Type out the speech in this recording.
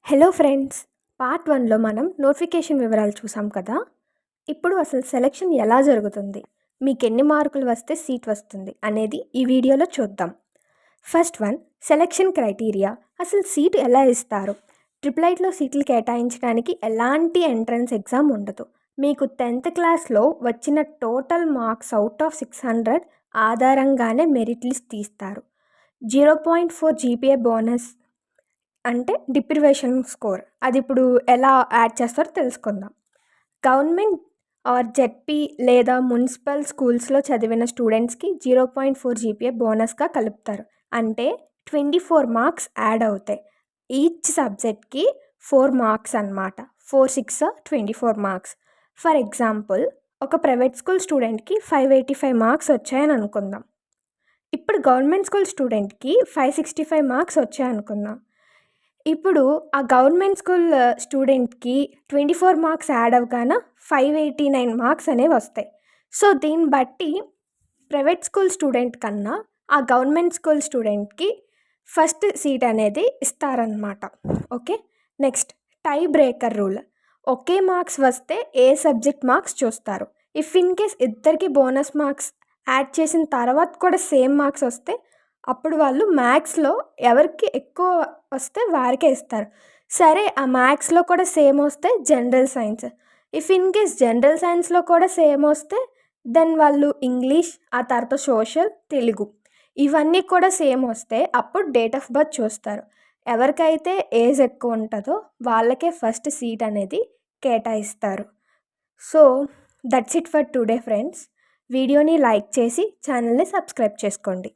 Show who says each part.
Speaker 1: Hello friends, part 1లో మనం notification వివరాలు చూసాం కదా. ఇప్పుడు అసలు సెలెక్షన్ ఎలా జరుగుతుంది, మీకు ఎన్ని మార్కులు వస్తే సీట్ వస్తుంది అనేది ఈ వీడియోలో చూద్దాం. First one, selection criteria. అసలు సీట్ ఎలా ఇస్తారు? ట్రిపుల్ ఐటీలో సీట్లు కేటాయించడానికి ఎలాంటి ఎంట్రన్స్ ఎగ్జామ్ ఉండదు. మీకు 10th క్లాస్లో వచ్చిన టోటల్ మార్క్స్ అవుట్ ఆఫ్ 600 ఆధారంగానే మెరిట్ లిస్ట్ తీస్తారు. 0.4 జీపీఏ బోనస్ అంటే డిప్రివేషన్ స్కోర్. అది ఇప్పుడు ఎలా యాడ్ చేస్తారో తెలుసుకుందాం. గవర్నమెంట్ ఆర్ జెడ్పీ లేదా మున్సిపల్ స్కూల్స్లో చదివిన స్టూడెంట్స్కి 0.4 జీపీఏ బోనస్గా కలుపుతారు. అంటే 24 మార్క్స్ యాడ్ అవుతాయి. ఈచ్ సబ్జెక్ట్కి 4 మార్క్స్ అన్నమాట. 4 6 24 మార్క్స్. ఫర్ ఎగ్జాంపుల్, ఒక ప్రైవేట్ స్కూల్ స్టూడెంట్కి 585 మార్క్స్ వచ్చాయని అనుకుందాం. ఇప్పుడు గవర్నమెంట్ స్కూల్ స్టూడెంట్కి 565 మార్క్స్ వచ్చాయనుకుందాం. ఇప్పుడు ఆ గవర్నమెంట్ స్కూల్ స్టూడెంట్కి 24 మార్క్స్ యాడ్ అవ్వగానే 589 మార్క్స్ అనేవి వస్తాయి. సో దీన్ని బట్టి ప్రైవేట్ స్కూల్ స్టూడెంట్ కన్నా ఆ గవర్నమెంట్ స్కూల్ స్టూడెంట్కి ఫస్ట్ సీట్ అనేది ఇస్తారనమాట. Okay, next tie breaker rule. ఒకే మార్క్స్ వస్తే ఏ సబ్జెక్ట్ మార్క్స్ చూస్తారు. ఇఫ్ ఇన్ కేస్ ఇద్దరికి బోనస్ మార్క్స్ యాడ్ చేసిన తర్వాత కూడా సేమ్ మార్క్స్ వస్తే అప్పుడు వాళ్ళు మ్యాథ్స్లో ఎవరికి ఎక్కువ వస్తే వారికే ఇస్తారు. సరే, ఆ మ్యాథ్స్లో కూడా సేమ్ వస్తే general science. If in case general సైన్స్లో కూడా సేమ్ వస్తే దెన్ వాళ్ళు ఇంగ్లీష్, ఆ తర్వాత సోషల్, తెలుగు ఇవన్నీ కూడా సేమ్ వస్తే అప్పుడు డేట్ ఆఫ్ బర్త్ చూస్తారు. ఎవరికైతే ఏజ్ ఎక్కువ ఉంటుందో వాళ్ళకే ఫస్ట్ సీట్ అనేది కేటాయిస్తారు. So that's it for today friends. వీడియోని లైక్ చేసి ఛానల్ని సబ్స్క్రైబ్ చేసుకోండి.